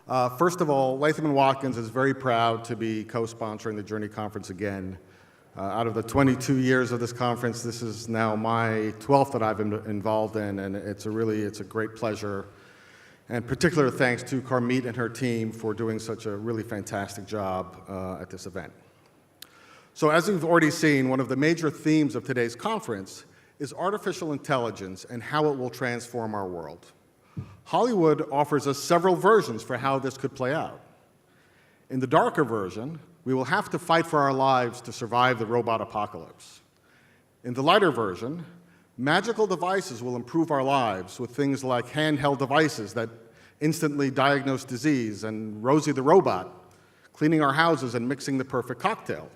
First of all, Latham Watkins is very proud to be co-sponsoring the Journey Conference again. Out of the 22 years of this conference, this is now my 12th that I've been involved in, and it's a great pleasure. And particular thanks to Carmit and her team for doing such a really fantastic job at this event. So as we've already seen, one of the major themes of today's conference is artificial intelligence and how it will transform our world. Hollywood offers us several versions for how this could play out. In the darker version, we will have to fight for our lives to survive the robot apocalypse. In the lighter version, magical devices will improve our lives with things like handheld devices that instantly diagnose disease and Rosie the robot, cleaning our houses and mixing the perfect cocktail.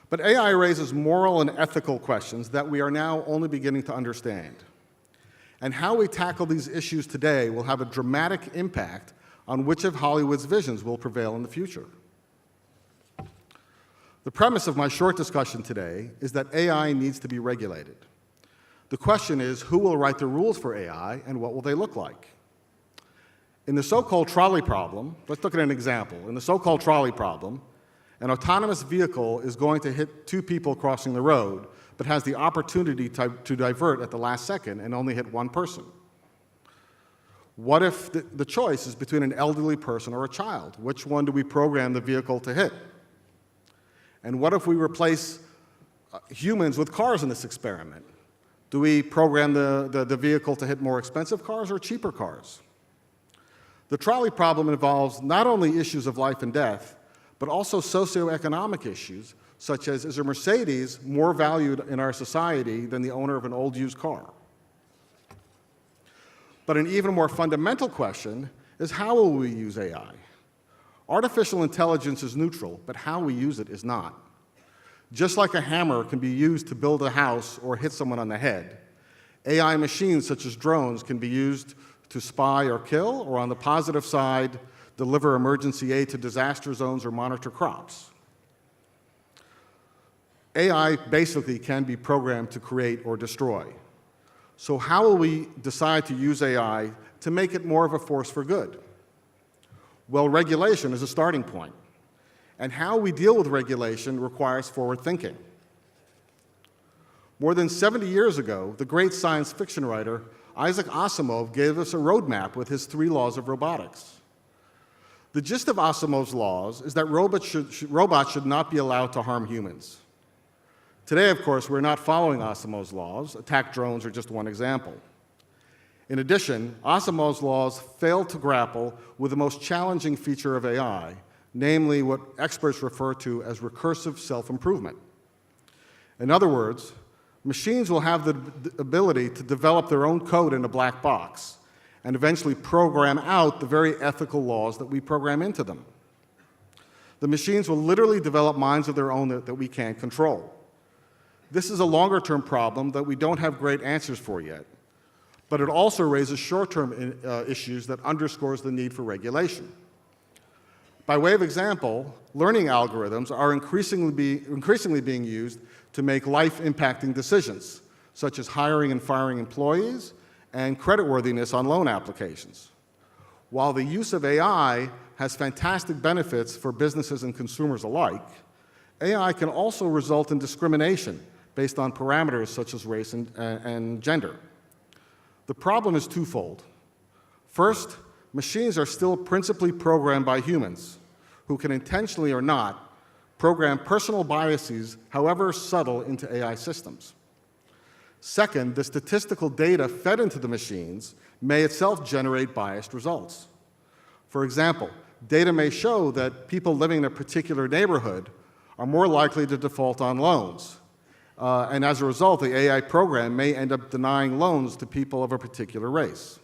But AI raises moral and ethical questions that we are now only beginning to understand. And how we tackle these issues today will have a dramatic impact on which of Hollywood's visions will prevail in the future. The premise of my short discussion today is that AI needs to be regulated. The question is, who will write the rules for AI and what will they look like? In the so-called trolley problem, let's look at an example. In the so-called trolley problem, an autonomous vehicle is going to hit two people crossing the road, but has the opportunity to divert at the last second and only hit one person. What if the choice is between an elderly person or a child? Which one do we program the vehicle to hit? And what if we replace humans with cars in this experiment? Do we program the vehicle to hit more expensive cars or cheaper cars? The trolley problem involves not only issues of life and death, but also socioeconomic issues, such as, is a Mercedes more valued in our society than the owner of an old used car? But an even more fundamental question is, how will we use AI? Artificial intelligence is neutral, but how we use it is not. Just like a hammer can be used to build a house or hit someone on the head, AI machines such as drones can be used to spy or kill, or on the positive side, deliver emergency aid to disaster zones or monitor crops. AI basically can be programmed to create or destroy. So how will we decide to use AI to make it more of a force for good? Well, regulation is a starting point. And how we deal with regulation requires forward thinking. More than 70 years ago, the great science fiction writer Isaac Asimov gave us a roadmap with his 3 laws of robotics. The gist of Asimovs Laws is that robots should not be allowed to harm humans. Today, of course, we're not following Asimovs Laws. Attack drones are just one example. In addition, Asimovs Laws failed to grapple with the most challenging feature of AI, namely what experts refer to as recursive self-improvement. In other words, machines will have the ability to develop their own code in a black box and eventually program out the very ethical laws that we program into them. The machines will literally develop minds of their own that we can't control. This is a longer-term problem that we don't have great answers for yet, but it also raises short-term issues that underscores the need for regulation. By way of example, learning algorithms are increasingly being used to make life-impacting decisions, such as hiring and firing employees and creditworthiness on loan applications. While the use of AI has fantastic benefits for businesses and consumers alike, AI can also result in discrimination based on parameters such as race and gender. The problem is twofold. First, machines are still principally programmed by humans, who can intentionally or not program personal biases, however subtle, into AI systems. Second, the statistical data fed into the machines may itself generate biased results. For example, data may show that people living in a particular neighborhood are more likely to default on loans. And as a result, the AI program may end up denying loans to people of a particular race.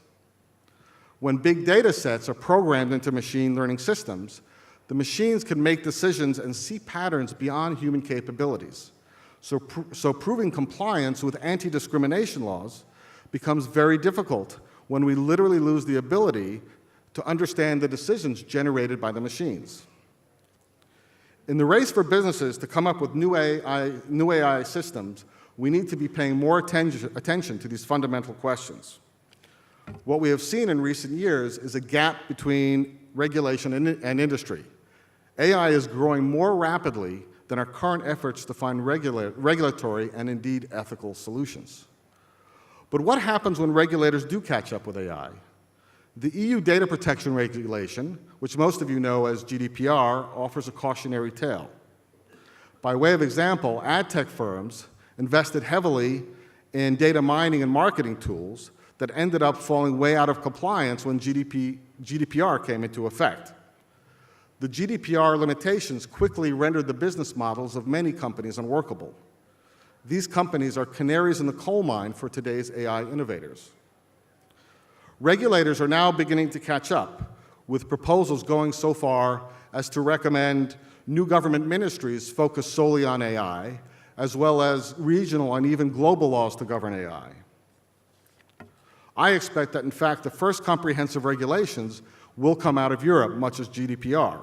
When big data sets are programmed into machine learning systems, the machines can make decisions and see patterns beyond human capabilities. So proving compliance with anti-discrimination laws becomes very difficult when we literally lose the ability to understand the decisions generated by the machines. In the race for businesses to come up with new AI systems, we need to be paying more attention to these fundamental questions. What we have seen in recent years is a gap between regulation and industry. AI is growing more rapidly than our current efforts to find regulatory and indeed ethical solutions. But what happens when regulators do catch up with AI? The EU Data Protection Regulation, which most of you know as GDPR, offers a cautionary tale. By way of example, ad tech firms invested heavily in data mining and marketing tools that ended up falling way out of compliance when GDPR came into effect. The GDPR limitations quickly rendered the business models of many companies unworkable. These companies are canaries in the coal mine for today's AI innovators. Regulators are now beginning to catch up, with proposals going so far as to recommend new government ministries focus solely on AI, as well as regional and even global laws to govern AI. I expect that, in fact, the first comprehensive regulations will come out of Europe, much as GDPR.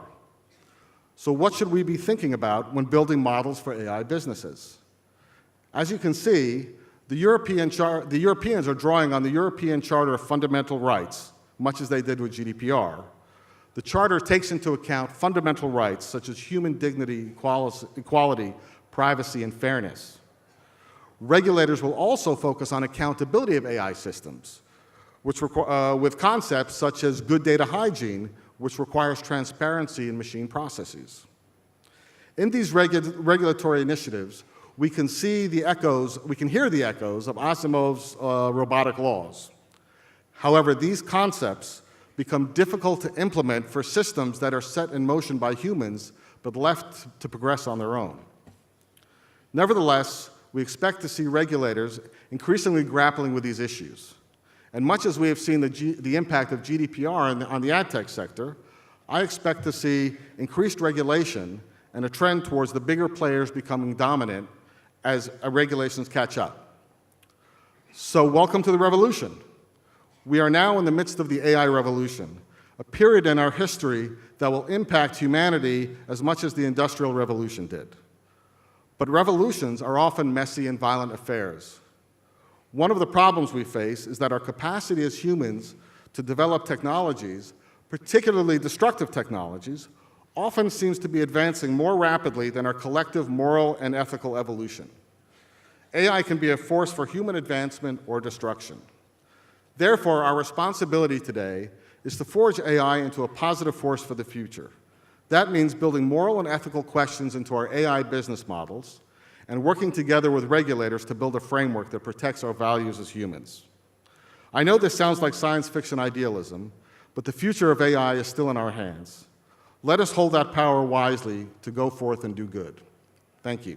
So what should we be thinking about when building models for AI businesses? As you can see, the Europeans are drawing on the European Charter of Fundamental Rights, much as they did with GDPR. The Charter takes into account fundamental rights such as human dignity, equality, privacy, and fairness. Regulators will also focus on accountability of AI systems, with concepts such as good data hygiene, which requires transparency in machine processes. In these regulatory initiatives, we can hear the echoes of Asimovs' robotic laws. However, these concepts become difficult to implement for systems that are set in motion by humans but left to progress on their own. Nevertheless, we expect to see regulators increasingly grappling with these issues. And much as we have seen the impact of GDPR on the ad tech sector, I expect to see increased regulation and a trend towards the bigger players becoming dominant as regulations catch up. So welcome to the revolution. We are now in the midst of the AI revolution, a period in our history that will impact humanity as much as the Industrial Revolution did. But revolutions are often messy and violent affairs. One of the problems we face is that our capacity as humans to develop technologies, particularly destructive technologies, often seems to be advancing more rapidly than our collective moral and ethical evolution. AI can be a force for human advancement or destruction. Therefore, our responsibility today is to forge AI into a positive force for the future. That means building moral and ethical questions into our AI business models and working together with regulators to build a framework that protects our values as humans. I know this sounds like science fiction idealism, but the future of AI is still in our hands. Let us hold that power wisely to go forth and do good. Thank you.